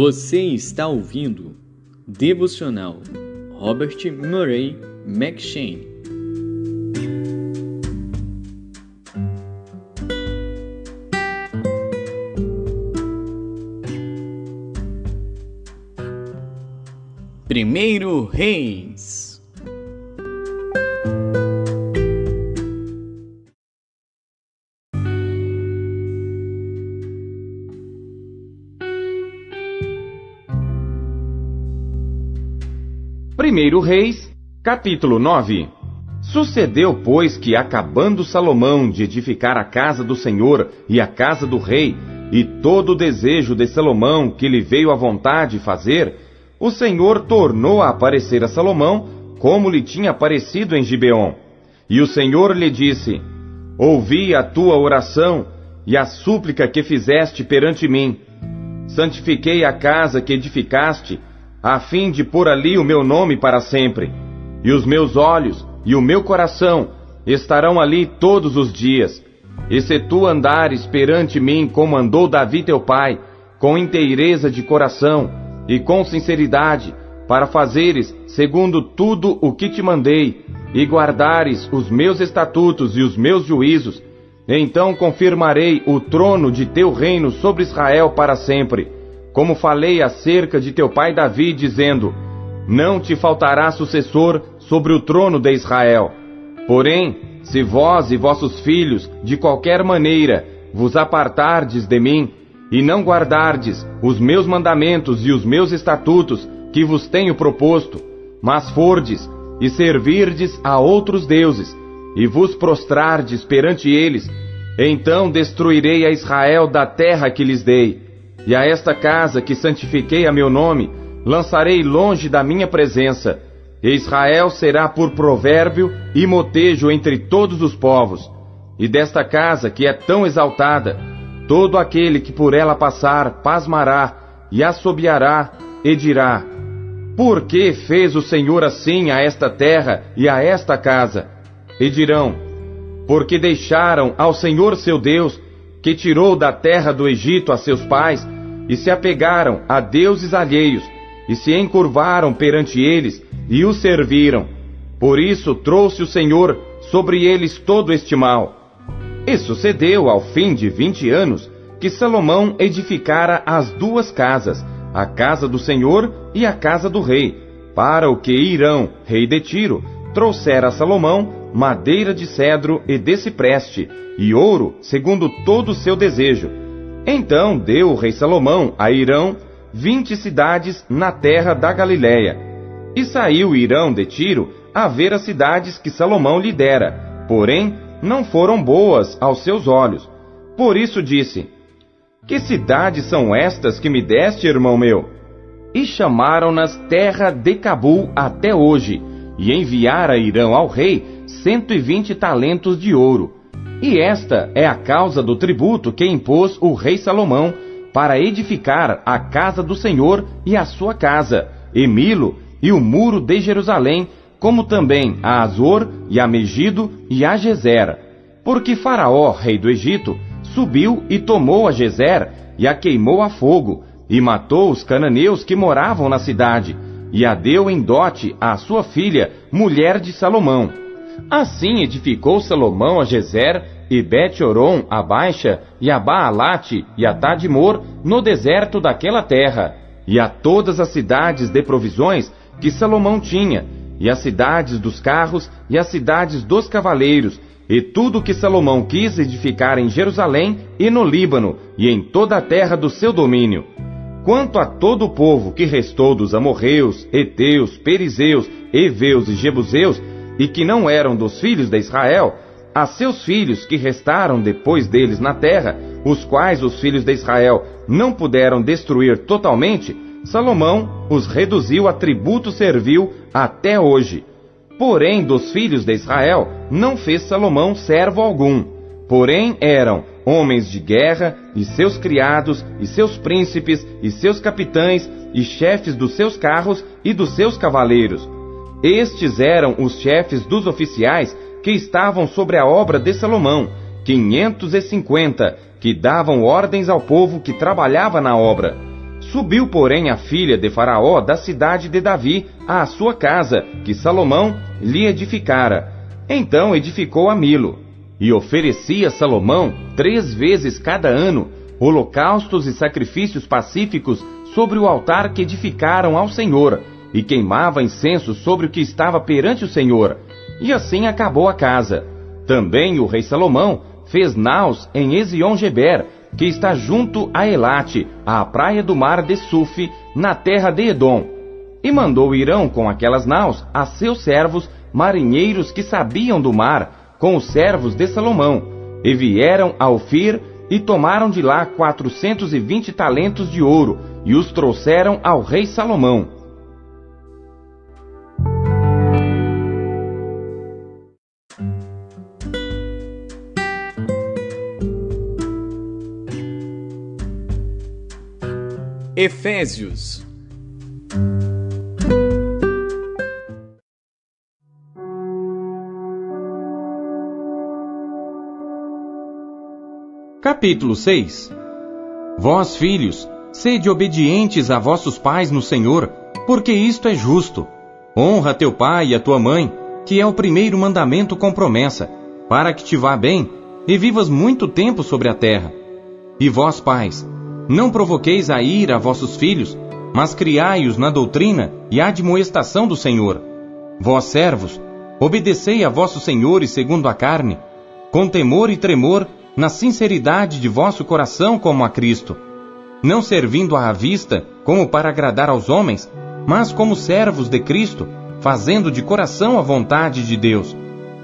Você está ouvindo Devocional Robert Murray M'Cheyne. Primeiro Reis. Primeiro Reis, capítulo 9. Sucedeu, pois, que acabando Salomão de edificar a casa do Senhor e a casa do rei, e todo o desejo de Salomão que lhe veio à vontade fazer, o Senhor tornou a aparecer a Salomão, como lhe tinha aparecido em Gibeon. E o Senhor lhe disse: Ouvi a tua oração e a súplica que fizeste perante mim. Santifiquei a casa que edificaste, a fim de pôr ali o meu nome para sempre. E os meus olhos e o meu coração estarão ali todos os dias. E se tu andares perante mim como andou Davi teu pai, com inteireza de coração e com sinceridade, para fazeres segundo tudo o que te mandei, e guardares os meus estatutos e os meus juízos, então confirmarei o trono de teu reino sobre Israel para sempre, como falei acerca de teu pai Davi, dizendo: Não te faltará sucessor sobre o trono de Israel. Porém, se vós e vossos filhos, de qualquer maneira, vos apartardes de mim, e não guardardes os meus mandamentos e os meus estatutos que vos tenho proposto, mas fordes e servirdes a outros deuses, e vos prostrardes perante eles, então destruirei a Israel da terra que lhes dei. E a esta casa que santifiquei a meu nome, lançarei longe da minha presença, e Israel será por provérbio e motejo entre todos os povos. E desta casa que é tão exaltada, todo aquele que por ela passar pasmará e assobiará e dirá: Por que fez o Senhor assim a esta terra e a esta casa? E dirão: Porque deixaram ao Senhor seu Deus, que tirou da terra do Egito a seus pais, e se apegaram a deuses alheios, e se encurvaram perante eles, e os serviram. Por isso trouxe o Senhor sobre eles todo este mal. E sucedeu, ao fim de 20 anos, que Salomão edificara as duas casas, a casa do Senhor e a casa do rei, para o que Hirão, rei de Tiro, trouxera a Salomão madeira de cedro e de cipreste, e ouro, segundo todo o seu desejo. Então deu o rei Salomão a Hirão 20 cidades na terra da Galiléia. E saiu Hirão de Tiro a ver as cidades que Salomão lhe dera, porém não foram boas aos seus olhos. Por isso disse: Que cidades são estas que me deste, irmão meu? E chamaram-nas terra de Cabul até hoje, e enviara Hirão ao rei 120 talentos de ouro. E esta é a causa do tributo que impôs o rei Salomão para edificar a casa do Senhor e a sua casa, e Milo e o muro de Jerusalém, como também a Azor e a Megido e a Gezer. Porque Faraó, rei do Egito, subiu e tomou a Gezer e a queimou a fogo, e matou os cananeus que moravam na cidade, e a deu em dote à sua filha, mulher de Salomão. Assim edificou Salomão a Gezer e Bet-Horon a Baixa, e a Baalate e a Tadmor no deserto daquela terra, e a todas as cidades de provisões que Salomão tinha, e as cidades dos carros e as cidades dos cavaleiros, e tudo que Salomão quis edificar em Jerusalém e no Líbano, e em toda a terra do seu domínio. Quanto a todo o povo que restou dos amorreus, heteus, perizeus, heveus e jebuseus, e que não eram dos filhos de Israel, a seus filhos que restaram depois deles na terra, os quais os filhos de Israel não puderam destruir totalmente, Salomão os reduziu a tributo servil até hoje. Porém, dos filhos de Israel não fez Salomão servo algum. Porém, eram homens de guerra, e seus criados, e seus príncipes, e seus capitães, e chefes dos seus carros e dos seus cavaleiros. Estes eram os chefes dos oficiais que estavam sobre a obra de Salomão, 550, que davam ordens ao povo que trabalhava na obra. Subiu, porém, a filha de Faraó da cidade de Davi à sua casa, que Salomão lhe edificara. Então edificou a Milo. E oferecia Salomão 3 vezes cada ano holocaustos e sacrifícios pacíficos sobre o altar que edificaram ao Senhor, e queimava incenso sobre o que estava perante o Senhor. E assim acabou a casa. Também o rei Salomão fez naus em Ezion-Geber, que está junto a Elate, à praia do mar de Suf, na terra de Edom. E mandou Irão com aquelas naus a seus servos, marinheiros que sabiam do mar, com os servos de Salomão, e vieram a Ofir, e tomaram de lá 420 talentos de ouro, e os trouxeram ao rei Salomão. Efésios. Capítulo 6. Vós, filhos, sede obedientes a vossos pais no Senhor, porque isto é justo. Honra teu pai e a tua mãe, que é o primeiro mandamento com promessa, para que te vá bem e vivas muito tempo sobre a terra. E vós, pais, não provoqueis a ira a vossos filhos, mas criai-os na doutrina e admoestação do Senhor. Vós, servos, obedecei a vossos senhores segundo a carne, com temor e tremor, na sinceridade de vosso coração como a Cristo, não servindo à vista como para agradar aos homens, mas como servos de Cristo, fazendo de coração a vontade de Deus,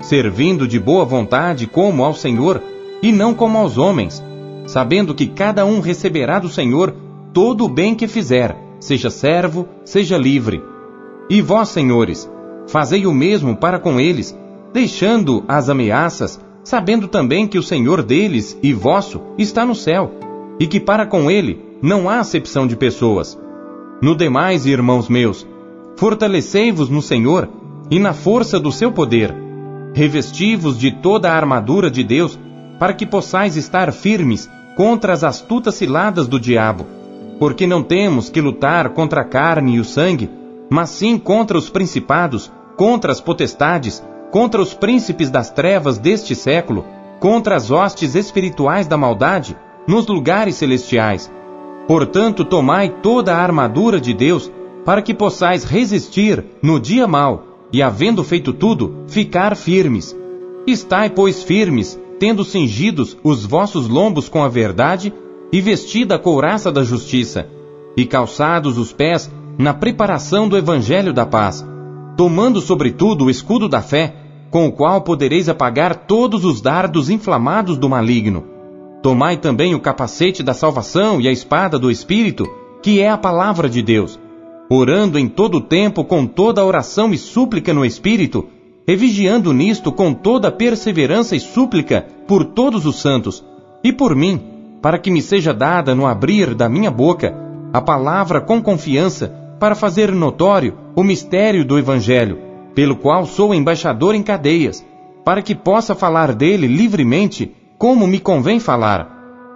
servindo de boa vontade como ao Senhor, e não como aos homens, sabendo que cada um receberá do Senhor todo o bem que fizer, seja servo, seja livre. E vós, senhores, fazei o mesmo para com eles, deixando as ameaças, sabendo também que o Senhor deles e vosso está no céu, e que para com ele não há acepção de pessoas. No demais, irmãos meus, fortalecei-vos no Senhor e na força do seu poder. Revesti-vos de toda a armadura de Deus, para que possais estar firmes contra as astutas ciladas do diabo. Porque não temos que lutar contra a carne e o sangue, mas sim contra os principados, contra as potestades, contra os príncipes das trevas deste século, contra as hostes espirituais da maldade, nos lugares celestiais. Portanto, tomai toda a armadura de Deus, para que possais resistir no dia mau, e havendo feito tudo, ficar firmes. Estai, pois, firmes, tendo cingidos os vossos lombos com a verdade, e vestida a couraça da justiça, e calçados os pés na preparação do evangelho da paz, tomando sobretudo o escudo da fé, com o qual podereis apagar todos os dardos inflamados do maligno. Tomai também o capacete da salvação e a espada do Espírito, que é a palavra de Deus, orando em todo o tempo com toda oração e súplica no Espírito, e vigiando nisto com toda perseverança e súplica por todos os santos, e por mim, para que me seja dada no abrir da minha boca a palavra com confiança, para fazer notório o mistério do Evangelho, pelo qual sou embaixador em cadeias, para que possa falar dele livremente, como me convém falar.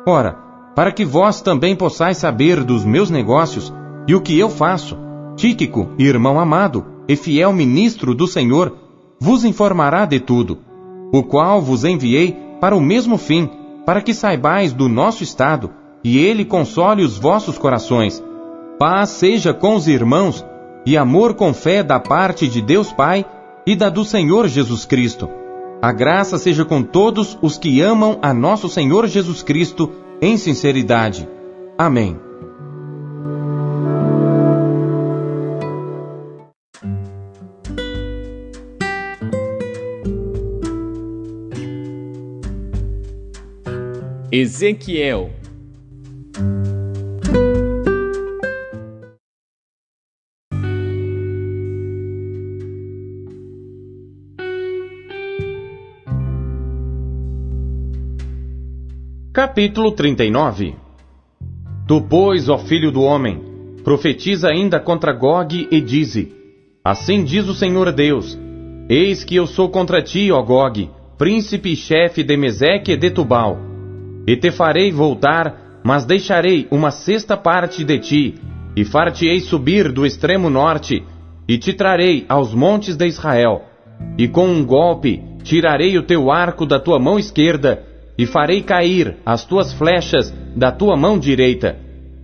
Ora, para que vós também possais saber dos meus negócios e o que eu faço, Tíquico, irmão amado e fiel ministro do Senhor, vos informará de tudo, o qual vos enviei para o mesmo fim, para que saibais do nosso estado, e ele console os vossos corações. Paz seja com os irmãos, e amor com fé da parte de Deus Pai e da do Senhor Jesus Cristo. A graça seja com todos os que amam a nosso Senhor Jesus Cristo em sinceridade. Amém. Ezequiel. Capítulo 39. Tu, pois, ó filho do homem, profetiza ainda contra Gog e dize: Assim diz o Senhor Deus: Eis que eu sou contra ti, ó Gog, príncipe e chefe de Meseque e de Tubal, e te farei voltar mas deixarei uma sexta parte de ti, e far-te-ei subir do extremo norte, e te trarei aos montes de Israel. E com um golpe tirarei o teu arco da tua mão esquerda, e farei cair as tuas flechas da tua mão direita.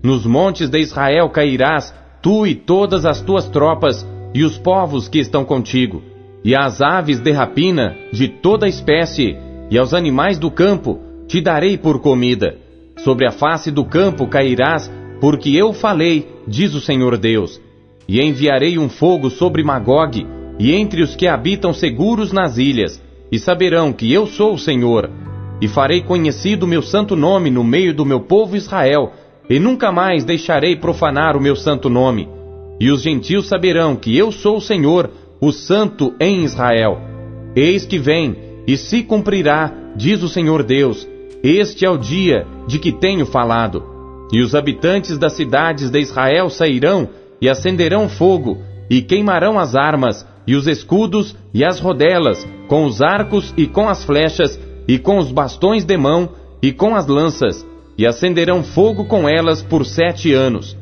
Nos montes de Israel cairás, tu e todas as tuas tropas, e os povos que estão contigo, e às aves de rapina de toda espécie, e aos animais do campo te darei por comida. Sobre a face do campo cairás, porque eu falei, diz o Senhor Deus. E enviarei um fogo sobre Magog, e entre os que habitam seguros nas ilhas, e saberão que eu sou o Senhor. E farei conhecido o meu santo nome no meio do meu povo Israel, e nunca mais deixarei profanar o meu santo nome. E os gentios saberão que eu sou o Senhor, o Santo em Israel. Eis que vem, e se cumprirá, diz o Senhor Deus. Este é o dia de que tenho falado. E os habitantes das cidades de Israel sairão, e acenderão fogo, e queimarão as armas, e os escudos, e as rodelas, com os arcos e com as flechas, e com os bastões de mão, e com as lanças, e acenderão fogo com elas por 7 anos.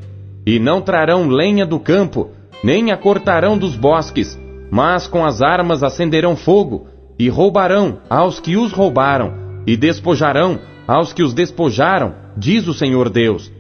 E não trarão lenha do campo, nem a cortarão dos bosques, mas com as armas acenderão fogo, e roubarão aos que os roubaram, e despojarão aos que os despojaram, diz o Senhor Deus.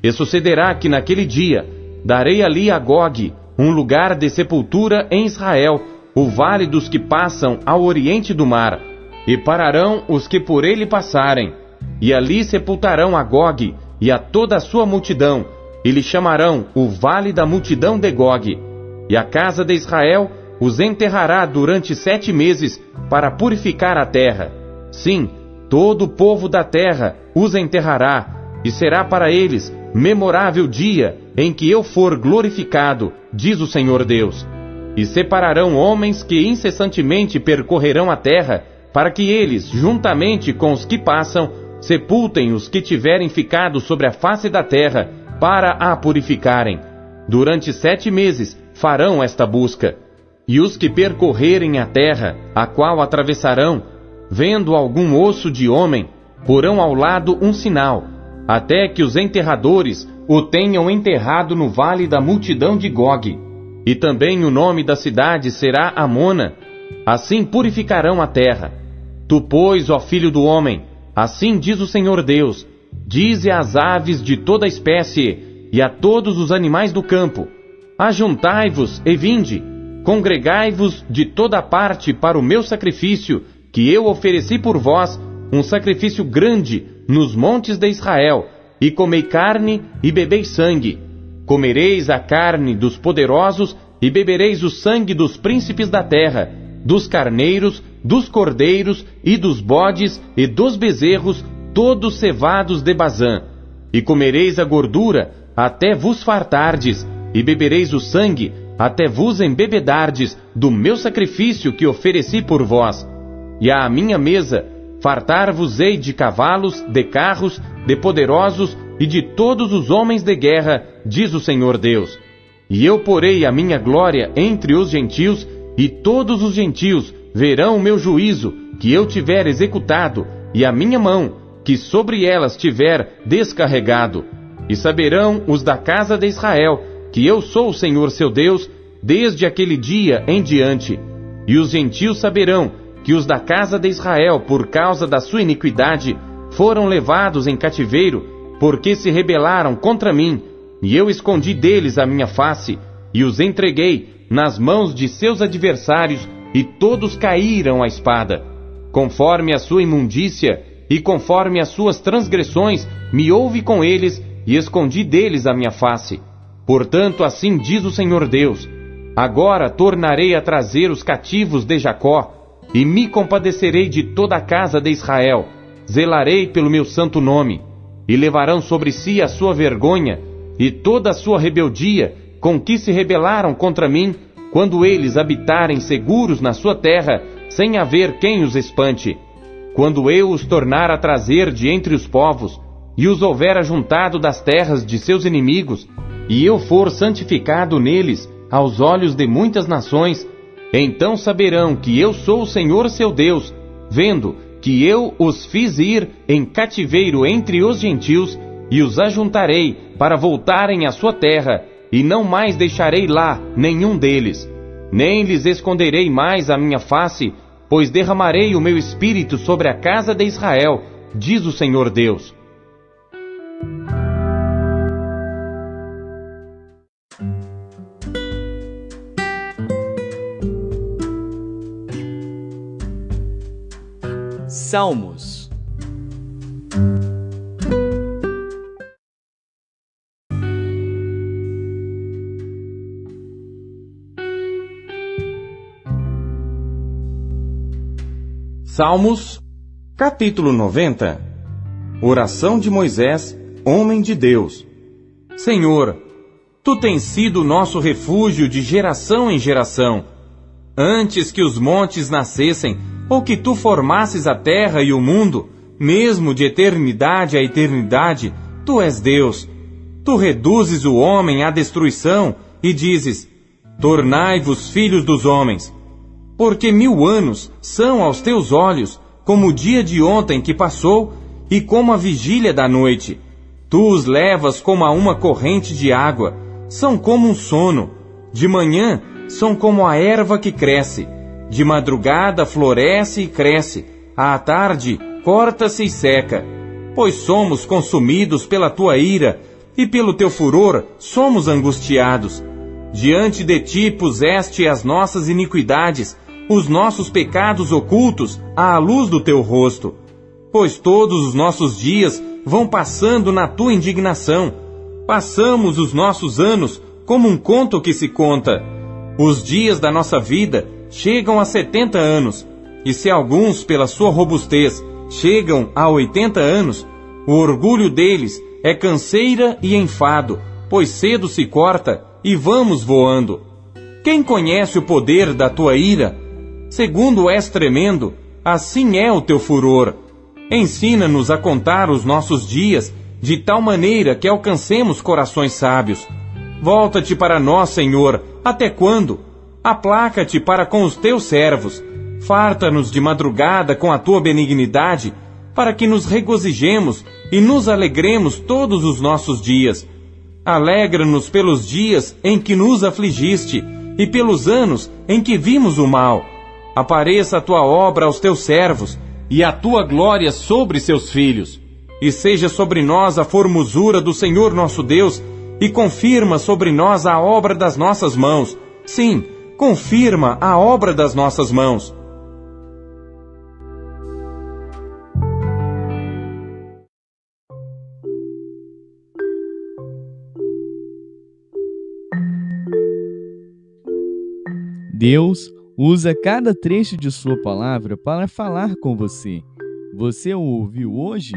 E sucederá que naquele dia darei ali a Gog um lugar de sepultura em Israel, o vale dos que passam ao oriente do mar, e pararão os que por ele passarem, e ali sepultarão a Gog e a toda a sua multidão, e lhe chamarão o vale da multidão de Gog. E a casa de Israel os enterrará durante 7 meses para purificar a terra. Sim, todo o povo da terra os enterrará, e será para eles memorável dia em que eu for glorificado, diz o Senhor Deus. E separarão homens que incessantemente percorrerão a terra, para que eles, juntamente com os que passam, sepultem os que tiverem ficado sobre a face da terra, para a purificarem. Durante 7 meses farão esta busca. E os que percorrerem a terra, a qual atravessarão, vendo algum osso de homem, porão ao lado um sinal, até que os enterradores o tenham enterrado no vale da multidão de Gog. E também o nome da cidade será Amona. Assim purificarão a terra. Tu, pois, ó filho do homem, assim diz o Senhor Deus, dize às aves de toda espécie e a todos os animais do campo: ajuntai-vos e vinde, congregai-vos de toda parte para o meu sacrifício, que eu ofereci por vós, um sacrifício grande nos montes de Israel, e comei carne e bebei sangue. Comereis a carne dos poderosos e bebereis o sangue dos príncipes da terra, dos carneiros, dos cordeiros e dos bodes e dos bezerros, todos cevados de Bazã. E comereis a gordura até vos fartardes, e bebereis o sangue até vos embebedardes do meu sacrifício que ofereci por vós. E à minha mesa fartar-vos-ei de cavalos, de carros, de poderosos e de todos os homens de guerra, diz o Senhor Deus. E eu porei a minha glória entre os gentios, e todos os gentios verão o meu juízo, que eu tiver executado, e a minha mão, que sobre elas tiver descarregado. E saberão os da casa de Israel, que eu sou o Senhor seu Deus, desde aquele dia em diante. E os gentios saberão que os da casa de Israel, por causa da sua iniquidade, foram levados em cativeiro, porque se rebelaram contra mim, e eu escondi deles a minha face, e os entreguei nas mãos de seus adversários, e todos caíram à espada. Conforme a sua imundícia, e conforme as suas transgressões, me houve com eles, e escondi deles a minha face. Portanto, assim diz o Senhor Deus: agora tornarei a trazer os cativos de Jacó, e me compadecerei de toda a casa de Israel, zelarei pelo meu santo nome, e levarão sobre si a sua vergonha, e toda a sua rebeldia, com que se rebelaram contra mim, quando eles habitarem seguros na sua terra, sem haver quem os espante. Quando eu os tornar a trazer de entre os povos, e os houver ajuntado das terras de seus inimigos, e eu for santificado neles, aos olhos de muitas nações, então saberão que eu sou o Senhor seu Deus, vendo que eu os fiz ir em cativeiro entre os gentios, e os ajuntarei para voltarem à sua terra, e não mais deixarei lá nenhum deles. Nem lhes esconderei mais a minha face, pois derramarei o meu espírito sobre a casa de Israel, diz o Senhor Deus. Salmos. Salmos, capítulo 90. Oração de Moisés, homem de Deus. Senhor, Tu tens sido nosso refúgio de geração em geração. Antes que os montes nascessem, ou que Tu formasses a terra e o mundo, mesmo de eternidade a eternidade, Tu és Deus. Tu reduzes o homem à destruição e dizes: tornai-vos filhos dos homens. Porque 1000 anos são aos teus olhos como o dia de ontem que passou e como a vigília da noite. Tu os levas como a uma corrente de água, são como um sono. De manhã são como a erva que cresce, de madrugada floresce e cresce, à tarde corta-se e seca. Pois somos consumidos pela tua ira, e pelo teu furor somos angustiados. Diante de ti puseste as nossas iniquidades, os nossos pecados ocultos à luz do teu rosto. Pois todos os nossos dias vão passando na tua indignação. Passamos os nossos anos como um conto que se conta. Os dias da nossa vida chegam a 70 anos, e se alguns, pela sua robustez, chegam a 80 anos, o orgulho deles é canseira e enfado, pois cedo se corta e vamos voando. Quem conhece o poder da tua ira? Segundo és tremendo, assim é o teu furor. Ensina-nos a contar os nossos dias, de tal maneira que alcancemos corações sábios. Volta-te para nós, Senhor, até quando? Aplaca-te para com os teus servos. Farta-nos de madrugada com a tua benignidade, para que nos regozijemos e nos alegremos todos os nossos dias. Alegra-nos pelos dias em que nos afligiste, e pelos anos em que vimos o mal. Apareça a tua obra aos teus servos, e a tua glória sobre seus filhos. E seja sobre nós a formosura do Senhor nosso Deus, e confirma sobre nós a obra das nossas mãos. Sim, confirma a obra das nossas mãos. Deus usa cada trecho de sua palavra para falar com você. Você o ouviu hoje?